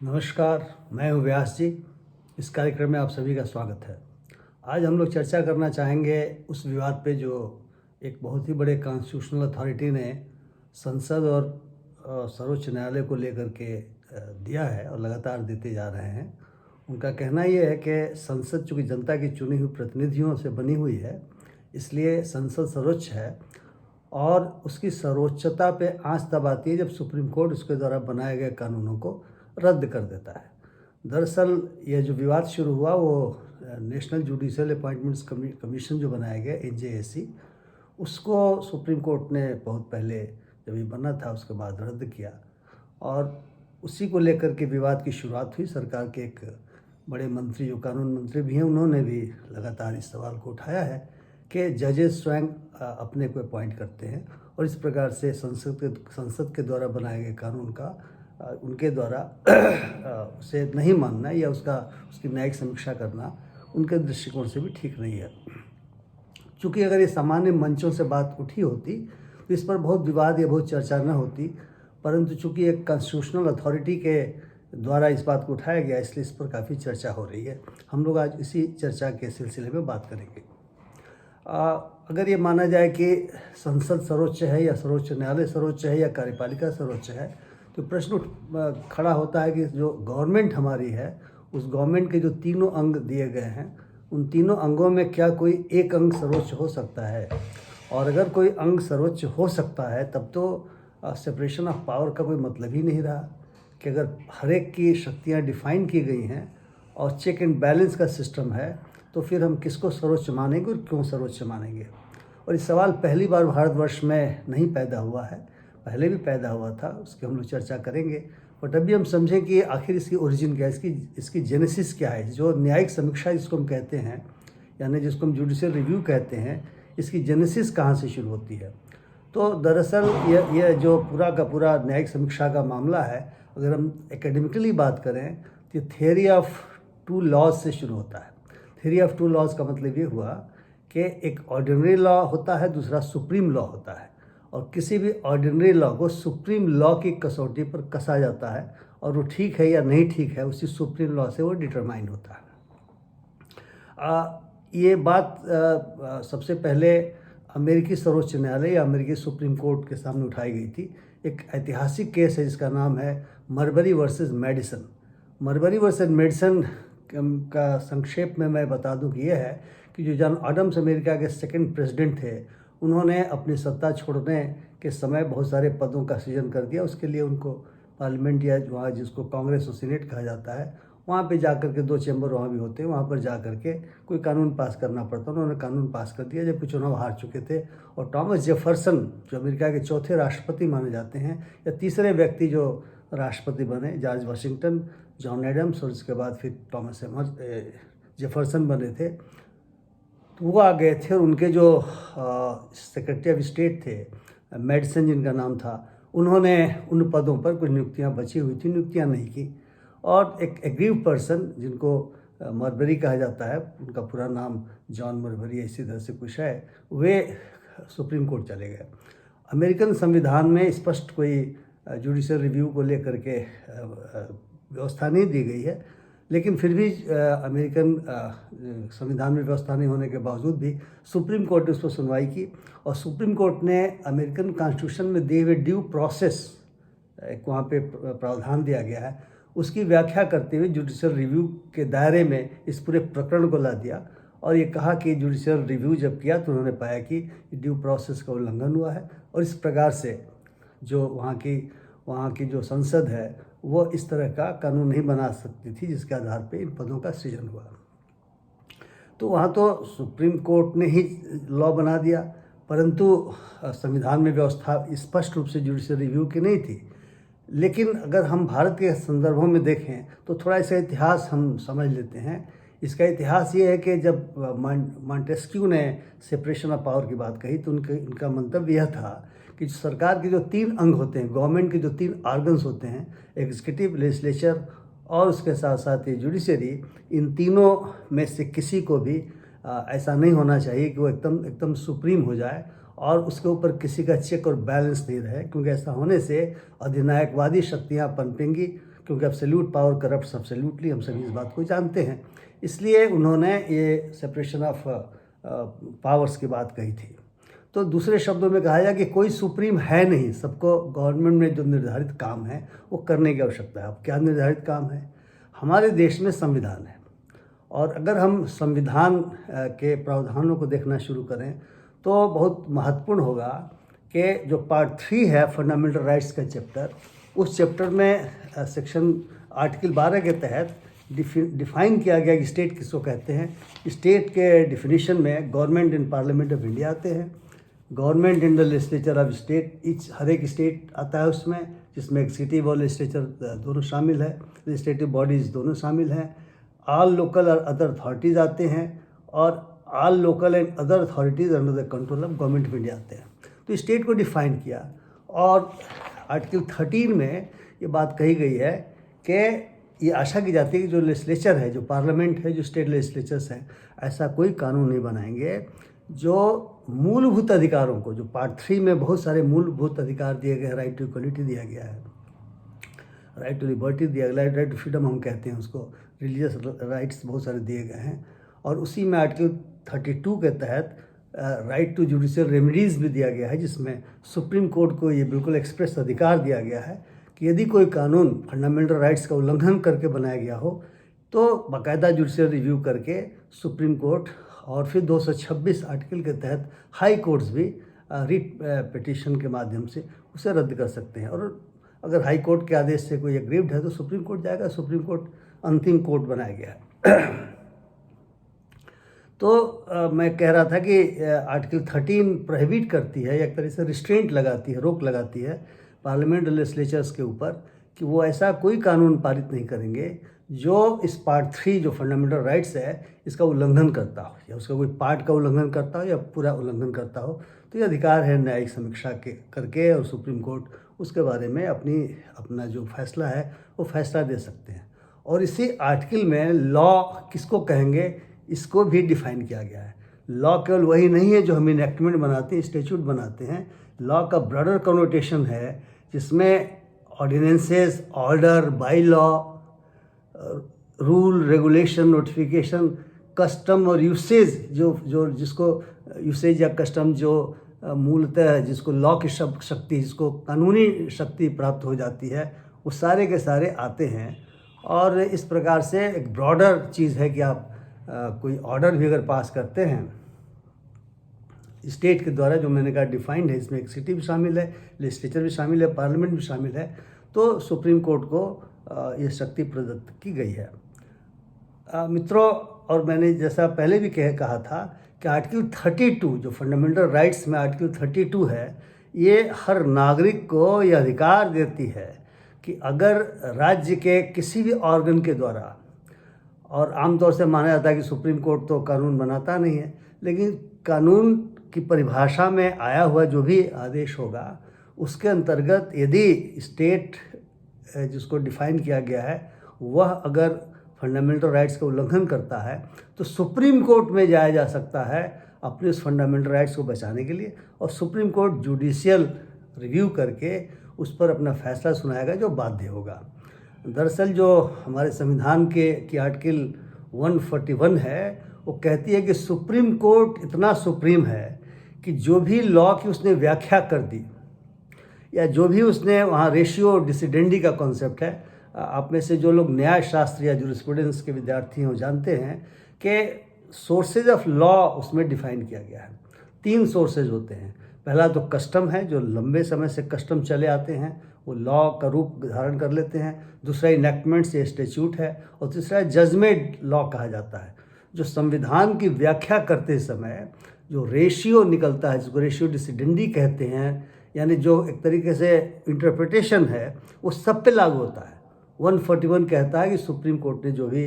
नमस्कार, मैं हूँ व्यास जी। इस कार्यक्रम में आप सभी का स्वागत है। आज हम लोग चर्चा करना चाहेंगे उस विवाद पे जो एक बहुत ही बड़े कॉन्स्टिट्यूशनल अथॉरिटी ने संसद और सर्वोच्च न्यायालय को लेकर के दिया है और लगातार देते जा रहे हैं। उनका कहना ये है कि संसद चूँकि जनता की चुनी हुई प्रतिनिधियों से बनी हुई है, इसलिए संसद सर्वोच्च है और उसकी सर्वोच्चता पे आँच तब आती है जब सुप्रीम कोर्ट उसके द्वारा बनाए गए कानूनों को रद्द कर देता है। दरअसल ये जो विवाद शुरू हुआ वो नेशनल जुडिशियल अपॉइंटमेंट्स कमीशन जो बनाया गया एनजेएसी, उसको सुप्रीम कोर्ट ने बहुत पहले जब ये बना था उसके बाद रद्द किया और उसी को लेकर के विवाद की शुरुआत हुई। सरकार के एक बड़े मंत्री जो कानून मंत्री भी हैं, उन्होंने भी लगातार इस सवाल को उठाया है कि जजेस स्वयं अपने को अपॉइंट करते हैं और इस प्रकार से संसद के द्वारा बनाए गए कानून का उनके द्वारा उसे नहीं मानना या उसकी न्यायिक समीक्षा करना उनके दृष्टिकोण से भी ठीक नहीं है। चूँकि अगर ये सामान्य मंचों से बात उठी होती तो इस पर बहुत विवाद या बहुत चर्चा न होती, परंतु चूँकि एक कॉन्स्टिट्यूशनल अथॉरिटी के द्वारा इस बात को उठाया गया, इसलिए इस पर काफ़ी चर्चा हो रही है। हम लोग आज इसी चर्चा के सिलसिले में बात करेंगे। अगर ये माना जाए कि संसद सर्वोच्च है या सर्वोच्च न्यायालय सर्वोच्च है या कार्यपालिका सर्वोच्च है, तो प्रश्न खड़ा होता है कि जो गवर्नमेंट हमारी है, उस गवर्नमेंट के जो तीनों अंग दिए गए हैं, उन तीनों अंगों में क्या कोई एक अंग सर्वोच्च हो सकता है? और अगर कोई अंग सर्वोच्च हो सकता है तब तो सेपरेशन ऑफ पावर का कोई मतलब ही नहीं रहा कि अगर हर एक की शक्तियाँ डिफाइन की गई हैं और चेक एंड बैलेंस का सिस्टम है, तो फिर हम किसको सर्वोच्च मानेंगे और क्यों सर्वोच्च मानेंगे? और ये सवाल पहली बार भारतवर्ष में नहीं पैदा हुआ है, पहले भी पैदा हुआ था, उसकी हम लोग चर्चा करेंगे। बट अभी हम समझें कि आखिर इसकी ओरिजिन क्या है, इसकी जेनेसिस क्या है। जो न्यायिक समीक्षा जिसको हम कहते हैं, यानी जिसको हम जुडिशियल रिव्यू कहते हैं, इसकी जेनेसिस कहाँ से शुरू होती है? तो दरअसल ये जो पूरा का पूरा न्यायिक समीक्षा का मामला है, अगर हम एकेडमिकली बात करें तो थियरी ऑफ टू लॉज से शुरू होता है। थियरी ऑफ टू लॉज का मतलब ये हुआ कि एक ऑर्डिनरी लॉ होता है, दूसरा सुप्रीम लॉ होता है, और किसी भी ऑर्डिनरी लॉ को सुप्रीम लॉ की कसौटी पर कसा जाता है और वो ठीक है या नहीं ठीक है उसी सुप्रीम लॉ से वो डिटरमाइन होता है। ये बात सबसे पहले अमेरिकी सर्वोच्च न्यायालय या अमेरिकी सुप्रीम कोर्ट के सामने उठाई गई थी। एक ऐतिहासिक केस है जिसका नाम है मरबरी वर्सेस मेडिसन। मरबरी वर्सेस मेडिसन का संक्षेप में मैं बता दूं कि यह है कि जो जॉन एडम्स अमेरिका के सेकंड प्रेसिडेंट थे, उन्होंने अपनी सत्ता छोड़ने के समय बहुत सारे पदों का सृजन कर दिया। उसके लिए उनको पार्लियामेंट या वहाँ जिसको कांग्रेस और सीनेट कहा जाता है, वहाँ पे जाकर के 2 चैम्बर वहाँ भी होते हैं, वहाँ पर जा कर के कोई कानून पास करना पड़ता। उन्होंने कानून पास कर दिया जबकि चुनाव हार चुके थे। और थॉमस जेफरसन जो अमेरिका के चौथे राष्ट्रपति माने जाते हैं, या तीसरे व्यक्ति जो राष्ट्रपति बने, जॉर्ज वाशिंगटन, जॉन एडम्स और उसके बाद फिर थॉमस जेफरसन बने थे, तो वो आ गए थे। और उनके जो सेक्रेटरी ऑफ स्टेट थे, मेडिसन जिनका नाम था, उन्होंने उन पदों पर कुछ नियुक्तियां बची हुई थी, नियुक्तियां नहीं की। और एक एग्रीव पर्सन जिनको मरबरी कहा जाता है, उनका पूरा नाम जॉन मरबरी इसी तरह से कुछ है, वे सुप्रीम कोर्ट चले गए। अमेरिकन संविधान में स्पष्ट कोई जुडिशियल रिव्यू को लेकर के व्यवस्था नहीं दी गई है, लेकिन फिर भी अमेरिकन संविधान में व्यवस्था नहीं होने के बावजूद भी सुप्रीम कोर्ट ने उस पर सुनवाई की और सुप्रीम कोर्ट ने अमेरिकन कॉन्स्टिट्यूशन में दिए हुए ड्यू प्रोसेस, एक वहाँ पे प्रावधान दिया गया है, उसकी व्याख्या करते हुए जुडिशियल रिव्यू के दायरे में इस पूरे प्रकरण को ला दिया और ये कहा कि जुडिशियल रिव्यू जब किया तो उन्होंने पाया कि ड्यू प्रोसेस का उल्लंघन हुआ है और इस प्रकार से जो वहाँ की जो संसद है वो इस तरह का कानून नहीं बना सकती थी जिसके आधार पे इन पदों का सृजन हुआ। तो वहाँ तो सुप्रीम कोर्ट ने ही लॉ बना दिया, परंतु संविधान में व्यवस्था स्पष्ट रूप से जुडिशियल रिव्यू की नहीं थी। लेकिन अगर हम भारत के संदर्भों में देखें तो थोड़ा इसका इतिहास हम समझ लेते हैं। इसका इतिहास ये है कि जब मॉन्टेस्क्यू ने सेपरेशन ऑफ पावर की बात कही तो उनका मंतव्य यह था कि सरकार के जो 3 अंग होते हैं, गवर्नमेंट के जो 3 ऑर्गन्स होते हैं, एग्जीक्यूटिव, लेजिस्लेचर और उसके साथ साथ ये जुडिशरी, इन तीनों में से किसी को भी ऐसा नहीं होना चाहिए कि वो एकदम सुप्रीम हो जाए और उसके ऊपर किसी का चेक और बैलेंस नहीं रहे, क्योंकि ऐसा होने से अधिनायकवादी शक्तियाँ पनपेंगी, क्योंकि एब्सोल्यूट पावर करप्ट्स एब्सोल्यूटली, हम सभी इस बात को जानते हैं। इसलिए उन्होंने ये सेपरेशन ऑफ पावर्स की बात कही थी। तो दूसरे शब्दों में कहा जाए कि कोई सुप्रीम है नहीं, सबको गवर्नमेंट में जो निर्धारित काम है वो करने की आवश्यकता है। अब क्या निर्धारित काम है? हमारे देश में संविधान है, और अगर हम संविधान के प्रावधानों को देखना शुरू करें तो बहुत महत्वपूर्ण होगा कि जो पार्ट 3 है फंडामेंटल राइट्स का चैप्टर, उस चैप्टर में सेक्शन आर्टिकल 12 के तहत डिफाइन किया गया कि स्टेट किसको कहते हैं। स्टेट के डिफिनीशन में government in parliament of India आते हैं, government in the legislature of state, हर एक स्टेट आता है उसमें, जिसमें एग्जीक्यूटिव और लेजिस्लेचर दोनों शामिल है, लेजिस्लेटिव बॉडीज़ दोनों शामिल हैं। ऑल लोकल और अदर अथॉरिटीज़ आते हैं, और all local and other authorities under the control of government of India आते हैं। तो स्टेट को डिफाइन किया, और आर्टिकल 13 में ये बात कही गई है कि ये आशा की जाती है कि जो लेजिस्लेचर है, जो पार्लियामेंट है, जो स्टेट लेजिस्लेचर्स हैं, ऐसा कोई कानून नहीं बनाएंगे जो मूलभूत अधिकारों को, जो पार्ट 3 में बहुत सारे मूलभूत अधिकार दिए गए हैं, राइट टू इक्वलिटी दिया गया है, राइट टू लिबर्टी दिया गया, राइट टू फ्रीडम हम कहते हैं उसको, रिलीजियस राइट्स बहुत सारे दिए गए हैं, और उसी में आर्टिकल 32 के तहत राइट टू जुडिशियल रेमेडीज़ भी दिया गया है, जिसमें सुप्रीम कोर्ट को ये बिल्कुल एक्सप्रेस अधिकार दिया गया है कि यदि कोई कानून फंडामेंटल राइट्स का उल्लंघन करके बनाया गया हो तो बाकायदा जुडिशियल रिव्यू करके सुप्रीम कोर्ट और फिर 226 आर्टिकल के तहत हाई कोर्ट्स भी रिट पिटीशन के माध्यम से उसे रद्द कर सकते हैं। और अगर हाई कोर्ट के आदेश से कोई एग्रीव्ड है तो सुप्रीम कोर्ट जाएगा, सुप्रीम कोर्ट अंतिम कोर्ट बनाया गया है। तो मैं कह रहा था कि आर्टिकल 13 प्रोहिबिट करती है, एक तरह से रिस्ट्रेंट लगाती है, रोक लगाती है पार्लियामेंट लेजिस्लेचर्स के ऊपर कि वो ऐसा कोई कानून पारित नहीं करेंगे जो इस पार्ट 3 जो फंडामेंटल राइट्स है इसका उल्लंघन करता हो, या उसका कोई पार्ट का उल्लंघन करता हो या पूरा उल्लंघन करता हो। तो ये अधिकार है न्यायिक समीक्षा के करके, और सुप्रीम कोर्ट उसके बारे में अपना जो फैसला है वो फैसला दे सकते हैं। और इसी आर्टिकल में लॉ किसको कहेंगे इसको भी डिफाइन किया गया है। लॉ केवल वही नहीं है जो हम इनेक्टमेंट बनाते हैं, स्टैट्यूट बनाते हैं। लॉ का ब्रॉडर कनोटेशन है, जिसमें ordinances, order, by law, rule, regulation, notification, custom और यूसेज, जो जिसको यूसेज या कस्टम जो मूलतः जिसको लॉ की शक्ति, जिसको कानूनी शक्ति प्राप्त हो जाती है, वो सारे के सारे आते हैं। और इस प्रकार से एक ब्रॉडर चीज़ है कि आप कोई ऑर्डर भी अगर पास करते हैं स्टेट के द्वारा, जो मैंने कहा डिफाइंड है, इसमें एक्जीक्यूटिव भी शामिल है, लेजिस्लेचर भी शामिल है, पार्लियामेंट भी शामिल है, तो सुप्रीम कोर्ट को ये शक्ति प्रदत्त की गई है। मित्रों, और मैंने जैसा पहले भी कहा था कि आर्टिकल 32 जो फंडामेंटल राइट्स में आर्टिकल 32 है, ये हर नागरिक को यह अधिकार देती है कि अगर राज्य के किसी भी ऑर्गन के द्वारा, और आमतौर से माना जाता है कि सुप्रीम कोर्ट तो कानून बनाता नहीं है, लेकिन कानून की परिभाषा में आया हुआ जो भी आदेश होगा उसके अंतर्गत यदि स्टेट जिसको डिफाइन किया गया है वह अगर फंडामेंटल राइट्स का उल्लंघन करता है तो सुप्रीम कोर्ट में जाया जा सकता है अपने उस फंडामेंटल राइट्स को बचाने के लिए, और सुप्रीम कोर्ट जुडिशियल रिव्यू करके उस पर अपना फैसला सुनाएगा जो बाध्य होगा। दरअसल जो हमारे संविधान की आर्टिकल 141 है वो कहती है कि सुप्रीम कोर्ट इतना सुप्रीम है कि जो भी लॉ की उसने व्याख्या कर दी, या जो भी उसने वहाँ रेशियो डिसिडेंडी का कॉन्सेप्ट है, आप में से जो लोग न्याय शास्त्र या जूरिस्प्रूडेंस के विद्यार्थी हैं वो जानते हैं कि सोर्सेज ऑफ लॉ उसमें डिफाइन किया गया है। 3 सोर्सेज होते हैं। पहला तो कस्टम है, जो लंबे समय से कस्टम चले आते हैं, वो लॉ का रूप धारण कर लेते हैं। दूसरा इनेक्टमेंट्स या स्टैट्यूट है, और तीसरा जजमेंट लॉ कहा जाता है, जो संविधान की व्याख्या करते समय जो रेशियो निकलता है, जिसको रेशियो डिसिडेंडी कहते हैं, यानी जो एक तरीके से इंटरप्रिटेशन है वो सब पे लागू होता है। 141 कहता है कि सुप्रीम कोर्ट ने जो भी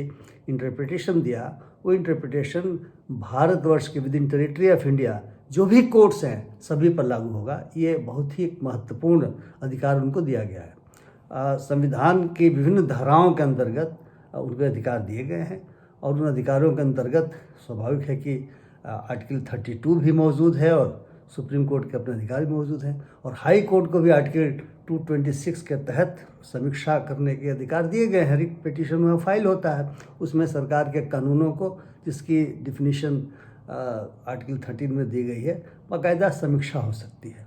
इंटरप्रिटेशन दिया वो इंटरप्रिटेशन भारतवर्ष के with in territory of India जो भी कोर्ट्स हैं सभी पर लागू होगा। ये बहुत ही महत्वपूर्ण अधिकार उनको दिया गया है। संविधान की विभिन्न धाराओं के अंतर्गत उनको अधिकार दिए गए हैं, और उन अधिकारों के अंतर्गत स्वाभाविक है कि आर्टिकल 32 भी मौजूद है और सुप्रीम कोर्ट के अपने अधिकार भी मौजूद हैं और हाई कोर्ट को भी आर्टिकल 226 के तहत समीक्षा करने के अधिकार दिए गए हैं। रिट पिटीशन में फाइल होता है, उसमें सरकार के कानूनों को, जिसकी डिफिनीशन आर्टिकल 13 में दी गई है, बाकायदा समीक्षा हो सकती है।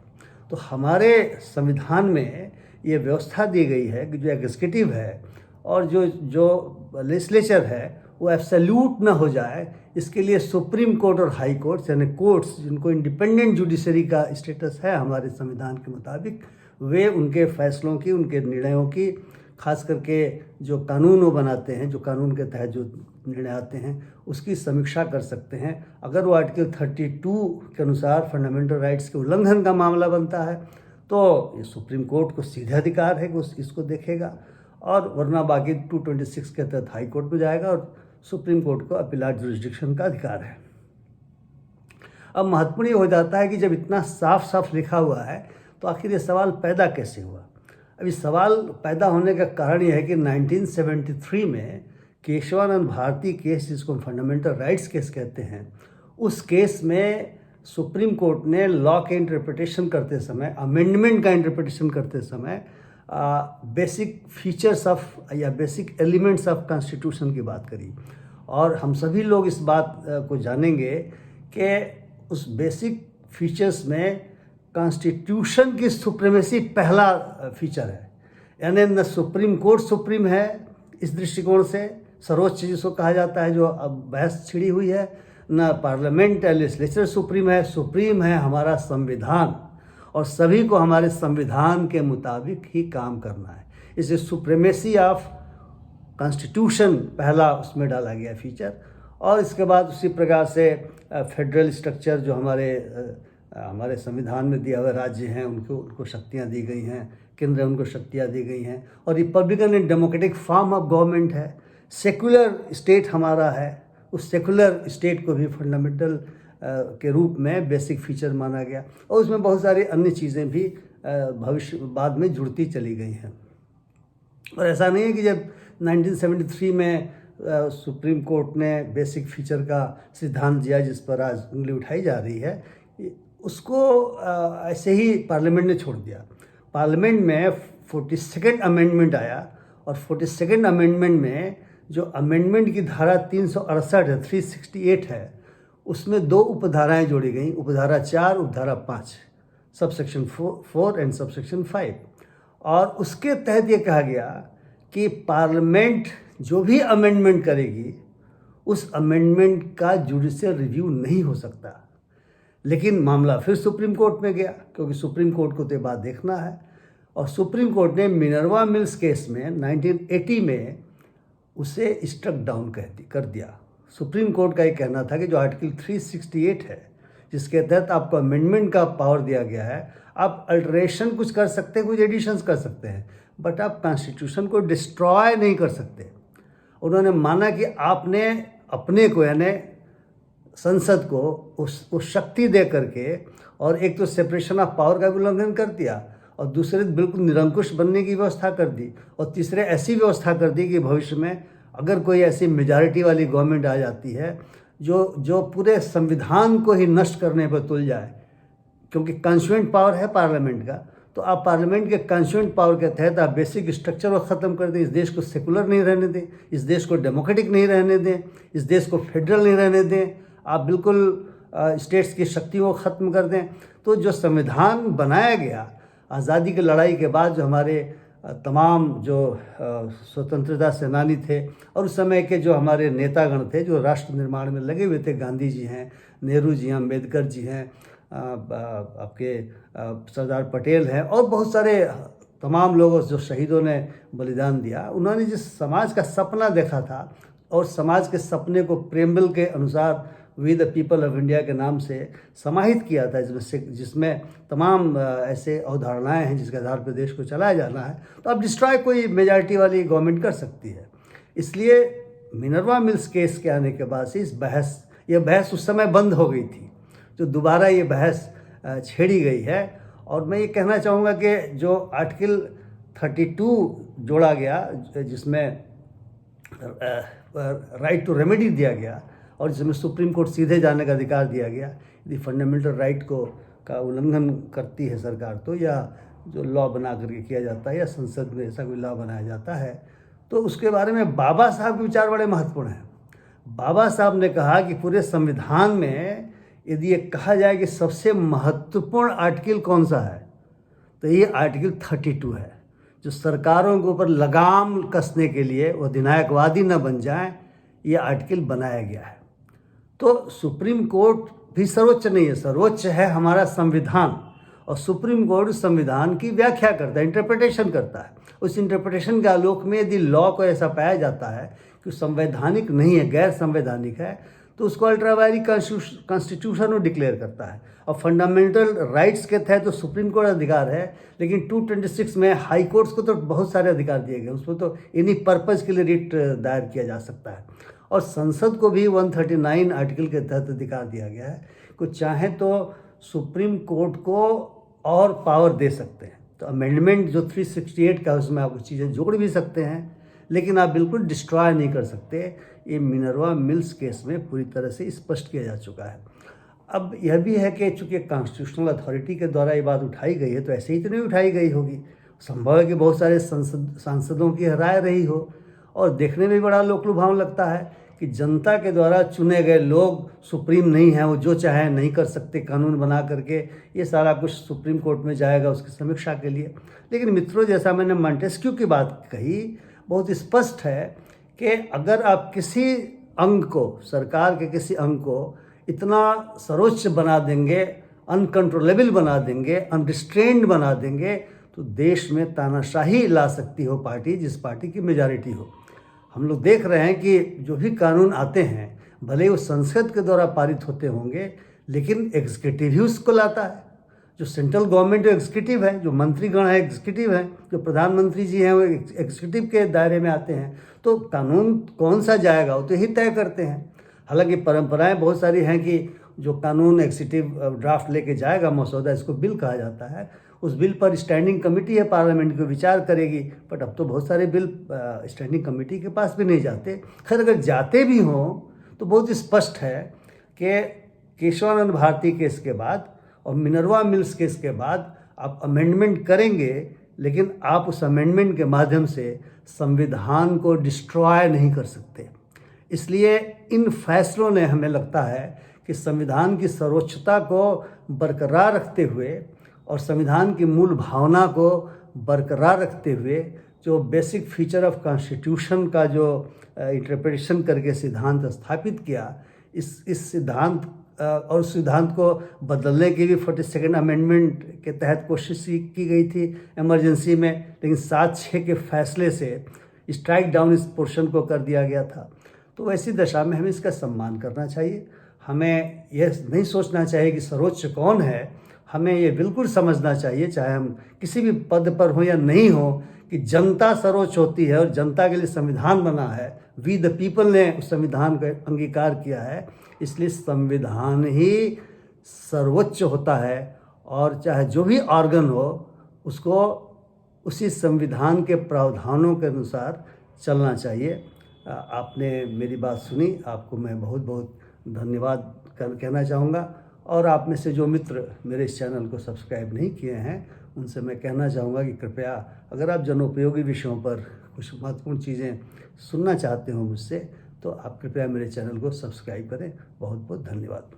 तो हमारे संविधान में ये व्यवस्था दी गई है कि जो एग्जीक्यूटिव है और जो लेजिस्लेचर है वो एब्सोल्यूट ना हो जाए, इसके लिए सुप्रीम कोर्ट और हाई कोर्ट्स यानी कोर्ट्स, जिनको इंडिपेंडेंट जुडिशरी का स्टेटस है हमारे संविधान के मुताबिक, वे उनके फैसलों की, उनके निर्णयों की, खास करके जो कानून वो बनाते हैं, जो कानून के तहत जो निर्णय आते हैं, उसकी समीक्षा कर सकते हैं। अगर वो आर्टिकल 32 के अनुसार फंडामेंटल राइट्स के उल्लंघन का मामला बनता है तो ये सुप्रीम कोर्ट को सीधे अधिकार है कि इसको देखेगा, और वरना बाकी 226 के तहत हाई कोर्ट में जाएगा और सुप्रीम कोर्ट को अपीलाट जुरिस्डिक्शन का अधिकार है। अब महत्वपूर्ण ये हो जाता है कि जब इतना साफ साफ लिखा हुआ है तो आखिर ये सवाल पैदा कैसे हुआ। अब इस सवाल पैदा होने का कारण यह है कि 1973 में केशवानंद भारती केस, जिसको हम फंडामेंटल राइट्स केस कहते हैं, उस केस में सुप्रीम कोर्ट ने लॉ के इंटरप्रिटेशन करते समय, अमेंडमेंट का इंटरप्रिटेशन करते समय बेसिक फीचर्स ऑफ या बेसिक एलिमेंट्स ऑफ कॉन्स्टिट्यूशन की बात करी। और हम सभी लोग इस बात को जानेंगे कि उस बेसिक फीचर्स में कॉन्स्टिट्यूशन की सुप्रीमेसी पहला फीचर है, यानी न सुप्रीम कोर्ट सुप्रीम है इस दृष्टिकोण से, सर्वोच्च जिसको कहा जाता है, जो अब बहस छिड़ी हुई है, न पार्लियामेंट या लेजिस्लेचर सुप्रीम है हमारा संविधान, और सभी को हमारे संविधान के मुताबिक ही काम करना है। इसे सुप्रीमेसी ऑफ कॉन्स्टिट्यूशन पहला उसमें डाला गया फीचर। और इसके बाद उसी प्रकार से फेडरल स्ट्रक्चर, जो हमारे संविधान में दिया हुआ राज्य हैं उनको शक्तियां दी गई हैं, केंद्र उनको शक्तियां दी गई हैं, और Republican and democratic form of government है, सेकुलर स्टेट हमारा है, उस सेकुलर स्टेट को भी फंडामेंटल के रूप में बेसिक फीचर माना गया। और उसमें बहुत सारी अन्य चीज़ें भी भविष्य बाद में जुड़ती चली गई हैं। और ऐसा नहीं है कि जब 1973 में सुप्रीम कोर्ट ने बेसिक फीचर का सिद्धांत दिया, जिस पर आज उंगली उठाई जा रही है, उसको ऐसे ही पार्लियामेंट ने छोड़ दिया। पार्लियामेंट में 42nd अमेंडमेंट आया, और 42nd अमेंडमेंट में जो अमेंडमेंट की धारा 368 है, 368 है, उसमें 2 उपधाराएं जोड़ी गई, उपधारा 4, उपधारा 5, सबसेक्शन 4 एंड सबसेक्शन 5। और उसके तहत ये कहा गया कि पार्लियामेंट जो भी अमेंडमेंट करेगी उस अमेंडमेंट का जुडिशियल रिव्यू नहीं हो सकता। लेकिन मामला फिर सुप्रीम कोर्ट में गया, क्योंकि सुप्रीम कोर्ट को तो बात देखना है, और सुप्रीम कोर्ट ने मिनर्वा मिल्स केस में 1980 में उसे स्ट्रक डाउन कर दिया। सुप्रीम कोर्ट का ये कहना था कि जो आर्टिकल 368 है, जिसके तहत आपको अमेंडमेंट का पावर दिया गया है, आप अल्टरेशन कुछ कर सकते हैं, कुछ एडिशंस कर सकते हैं, बट आप कॉन्स्टिट्यूशन को डिस्ट्रॉय नहीं कर सकते। उन्होंने माना कि आपने अपने को, यानी संसद को उस शक्ति दे करके, और एक तो सेपरेशन ऑफ पावर का भी उल्लंघन कर दिया, और दूसरे बिल्कुल निरंकुश बनने की व्यवस्था कर दी, और तीसरे ऐसी व्यवस्था कर दी कि भविष्य में अगर कोई ऐसी मेजॉरिटी वाली गवर्नमेंट आ जाती है जो पूरे संविधान को ही नष्ट करने पर तुल जाए, क्योंकि कॉन्स्टिट्यूएंट पावर है पार्लियामेंट का, तो आप पार्लियामेंट के कॉन्स्टिट्यूएंट पावर के तहत आप बेसिक स्ट्रक्चर को ख़त्म कर दें, इस देश को सेकुलर नहीं रहने दें, इस देश को डेमोक्रेटिक नहीं रहने दें, इस देश को फेडरल नहीं रहने दें, आप बिल्कुल स्टेट्स की शक्तियों को ख़त्म कर दें। तो जो संविधान बनाया गया आज़ादी की लड़ाई के बाद, जो हमारे तमाम जो स्वतंत्रता सेनानी थे और उस समय के जो हमारे नेतागण थे, जो राष्ट्र निर्माण में लगे हुए थे, गांधी जी हैं, नेहरू जी हैं, अम्बेडकर जी हैं, आपके सरदार पटेल हैं, और बहुत सारे तमाम लोगों जो शहीदों ने बलिदान दिया, उन्होंने जिस समाज का सपना देखा था, और समाज के सपने को प्रेमबल के अनुसार we the people of India के नाम से समाहित किया था, जिसमें तमाम ऐसे अवधारणाएं हैं जिसके आधार पर देश को चलाया जाना है, तो अब डिस्ट्रॉय कोई मेजॉरिटी वाली गवर्नमेंट कर सकती है। इसलिए मिनर्वा मिल्स केस के आने के बाद से ये बहस उस समय बंद हो गई थी, जो दोबारा ये बहस छेड़ी गई है। और मैं ये कहना चाहूँगा कि जो आर्टिकल 32 जोड़ा गया, जिसमें राइट टू रेमेडी दिया गया, और जिसमें सुप्रीम कोर्ट सीधे जाने का अधिकार दिया गया, यदि फंडामेंटल राइट को का उल्लंघन करती है सरकार तो, या जो लॉ बना करके किया जाता है या संसद में ऐसा कोई लॉ बनाया जाता है, तो उसके बारे में बाबा साहब के विचार बड़े महत्वपूर्ण हैं। बाबा साहब ने कहा कि पूरे संविधान में यदि ये कहा जाए कि सबसे महत्वपूर्ण आर्टिकल कौन सा है, तो ये आर्टिकल 32 है, जो सरकारों के ऊपर लगाम कसने के लिए वो अधिनायकवादी न बन जाए, ये आर्टिकल बनाया गया है। तो सुप्रीम कोर्ट भी सर्वोच्च नहीं है, सर्वोच्च है हमारा संविधान, और सुप्रीम कोर्ट संविधान की व्याख्या करता है, इंटरप्रिटेशन करता है। उस इंटरप्रिटेशन के आलोक में यदि लॉ को ऐसा पाया जाता है कि संवैधानिक नहीं है, गैर संवैधानिक है, तो उसको अल्ट्रावायरी कॉन्स्टिट्यूशन में डिक्लेयर करता है। और फंडामेंटल राइट्स के तहत तो सुप्रीम कोर्ट अधिकार है, लेकिन 226 में हाई कोर्ट्स को तो बहुत सारे अधिकार दिए गए, उसमें तो इन्हीं पर्पज़ के लिए रिट दायर किया जा सकता है। और संसद को भी 139 आर्टिकल के तहत अधिकार दिया गया है, कुछ चाहे तो सुप्रीम कोर्ट को और पावर दे सकते हैं। तो अमेंडमेंट जो 368 का, उसमें आप कुछ चीज़ें जोड़ भी सकते हैं, लेकिन आप बिल्कुल डिस्ट्रॉय नहीं कर सकते। ये मिनर्वा मिल्स केस में पूरी तरह से स्पष्ट किया जा चुका है। अब यह भी है कि चूँकि कॉन्स्टिट्यूशनल अथॉरिटी के द्वारा ये बात उठाई गई है, तो ऐसे ही तो नहीं उठाई गई होगी। संभव है कि बहुत सारे सांसदों की राय रही हो, और देखने में बड़ा लोकलुभावन लगता है कि जनता के द्वारा चुने गए लोग सुप्रीम नहीं हैं, वो जो चाहे नहीं कर सकते, कानून बना करके ये सारा कुछ सुप्रीम कोर्ट में जाएगा उसकी समीक्षा के लिए। लेकिन मित्रों, जैसा मैंने मॉन्टेस्क्यू की बात कही, बहुत स्पष्ट है कि अगर आप किसी अंग को, सरकार के किसी अंग को इतना सर्वोच्च बना देंगे, अनकंट्रोलेबल बना देंगे, अनरिस्ट्रेन्ड बना देंगे, तो देश में तानाशाही ला सकती हो पार्टी, जिस पार्टी की मेजॉरिटी हो। हम लोग देख रहे हैं कि जो भी कानून आते हैं, भले ही वो संसद के द्वारा पारित होते होंगे, लेकिन एग्जीक्यूटिव ही उसको लाता है। जो सेंट्रल गवर्नमेंट एग्जीक्यूटिव है, जो मंत्रीगण है एग्जीक्यूटिव है, जो प्रधानमंत्री जी हैं वो एग्जीक्यूटिव के दायरे में आते हैं। तो कानून कौन सा जाएगा वो तो यही तय करते हैं। हालांकि परंपराएं बहुत सारी हैं कि जो कानून एग्जीक्यूटिव ड्राफ्ट लेके जाएगा, मसौदा, इसको बिल कहा जाता है, उस बिल पर स्टैंडिंग कमेटी है पार्लियामेंट को विचार करेगी। बट अब तो बहुत सारे बिल स्टैंडिंग कमेटी के पास भी नहीं जाते। खैर, अगर जाते भी हों तो बहुत स्पष्ट है कि केशवानंद भारती केस के बाद और मिनर्वा मिल्स केस के बाद आप अमेंडमेंट करेंगे, लेकिन आप उस अमेंडमेंट के माध्यम से संविधान को डिस्ट्रॉय नहीं कर सकते। इसलिए इन फैसलों ने, हमें लगता है कि संविधान की सर्वोच्चता को बरकरार रखते हुए और संविधान की मूल भावना को बरकरार रखते हुए, जो बेसिक फीचर ऑफ कॉन्स्टिट्यूशन का जो इंटरप्रिटेशन करके सिद्धांत स्थापित किया, इस सिद्धांत और उस सिद्धांत को बदलने की भी 42nd अमेंडमेंट के तहत कोशिश की गई थी इमरजेंसी में, लेकिन 7-6 के फैसले से स्ट्राइक डाउन इस पोर्शन को कर दिया गया था। तो ऐसी दशा में हमें इसका सम्मान करना चाहिए। हमें यह नहीं सोचना चाहिए कि सर्वोच्च कौन है। हमें ये बिल्कुल समझना चाहिए, चाहे हम किसी भी पद पर हो या नहीं हो, कि जनता सर्वोच्च होती है और जनता के लिए संविधान बना है। वी द पीपल ने उस संविधान का अंगीकार किया है, इसलिए संविधान ही सर्वोच्च होता है, और चाहे जो भी ऑर्गन हो उसको उसी संविधान के प्रावधानों के अनुसार चलना चाहिए। आपने मेरी बात सुनी, आपको मैं बहुत बहुत धन्यवाद कहना चाहूँगा। और आप में से जो मित्र मेरे इस चैनल को सब्सक्राइब नहीं किए हैं, उनसे मैं कहना चाहूँगा कि कृपया, अगर आप जनोपयोगी विषयों पर कुछ महत्वपूर्ण चीज़ें सुनना चाहते हो मुझसे, तो आप कृपया मेरे चैनल को सब्सक्राइब करें। बहुत बहुत धन्यवाद।